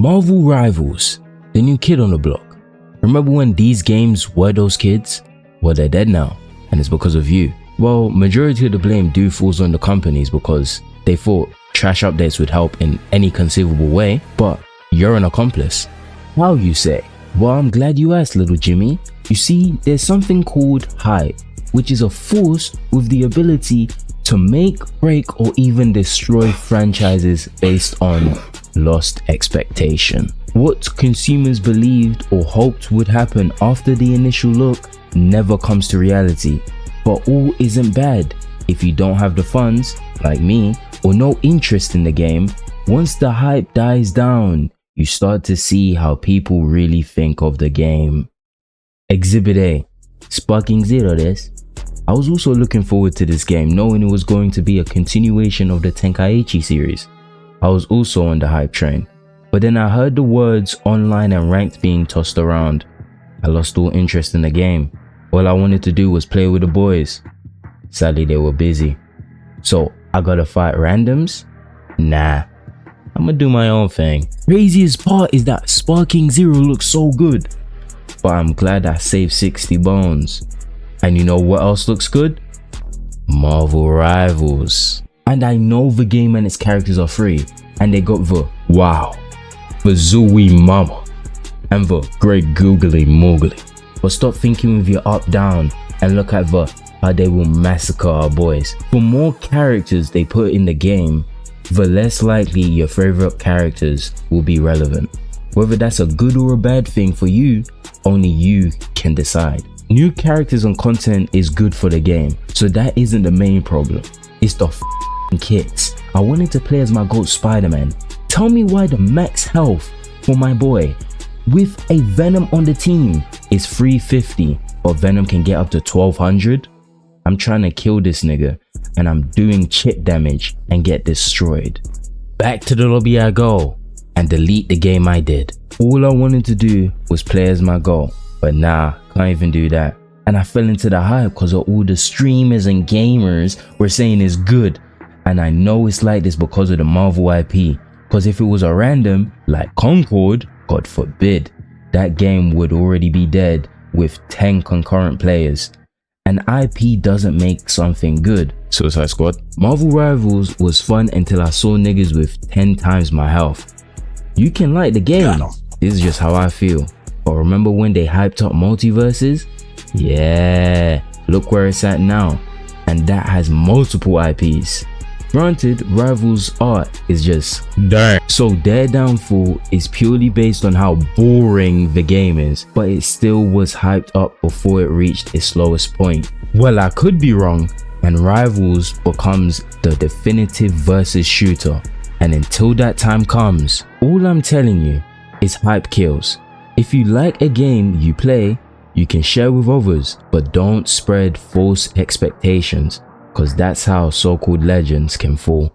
Marvel Rivals, the new kid on the block. Remember when these games were those kids? Well, they're dead now, and it's because of you. Well, majority of the blame do falls on the companies because they thought trash updates would help in any conceivable way, but you're an accomplice. How, you say? Well, I'm glad you asked, little Jimmy. You see, there's something called hype, which is a force with the ability to make, break, or even destroy franchises based on lost expectation. What consumers believed or hoped would happen after the initial look never comes to reality. But all isn't bad. If you don't have the funds, like me, or no interest in the game, once the hype dies down, you start to see how people really think of the game. Exhibit A, Sparking Zero this. I was also looking forward to this game, knowing it was going to be a continuation of the Tenkaichi series. I was also on the hype train, but then I heard the words online and ranked being tossed around. I lost all interest in the game. All I wanted to do was play with the boys. Sadly, they were busy. So I gotta fight randoms? Nah, I'ma do my own thing. Craziest part is that Sparking Zero looks so good, but I'm glad I saved 60 bones. And you know what else looks good? Marvel Rivals. And I know the game and its characters are free, and they got the wow, the Zooey Mama, and the great googly moogly. But stop thinking with your up down and look at how they will massacre our boys. The more characters they put in the game, the less likely your favorite characters will be relevant. Whether that's a good or a bad thing for you, only you can decide. New characters and content is good for the game, so that isn't the main problem. It's the kits. I wanted to play as my GOAT Spider-Man. Tell me why the max health for my boy with a Venom on the team is 350, but Venom can get up to 1200. I'm trying to kill this nigga, and I'm doing chip damage and get destroyed. Back to the lobby I go and delete the game I did. All I wanted to do was play as my GOAT, but nah, can't even do that. And I fell into the hype because of all the streamers and gamers were saying it's good. And I know it's like this because of the Marvel IP. Because if it was a random, like Concord, God forbid, that game would already be dead with 10 concurrent players. An IP doesn't make something good. Suicide Squad. Marvel Rivals was fun until I saw niggas with 10 times my health. You can like the game, this is just how I feel. But remember when they hyped up multiverses? Yeah, look where it's at now. And that has multiple IPs. Granted, Rivals art is just dark, so their downfall is purely based on how boring the game is, but it still was hyped up before it reached its lowest point. Well, I could be wrong, and Rivals becomes the definitive versus shooter, and until that time comes, all I'm telling you is hype kills. If you like a game you play, you can share with others, but don't spread false expectations, because that's how so-called legends can fall.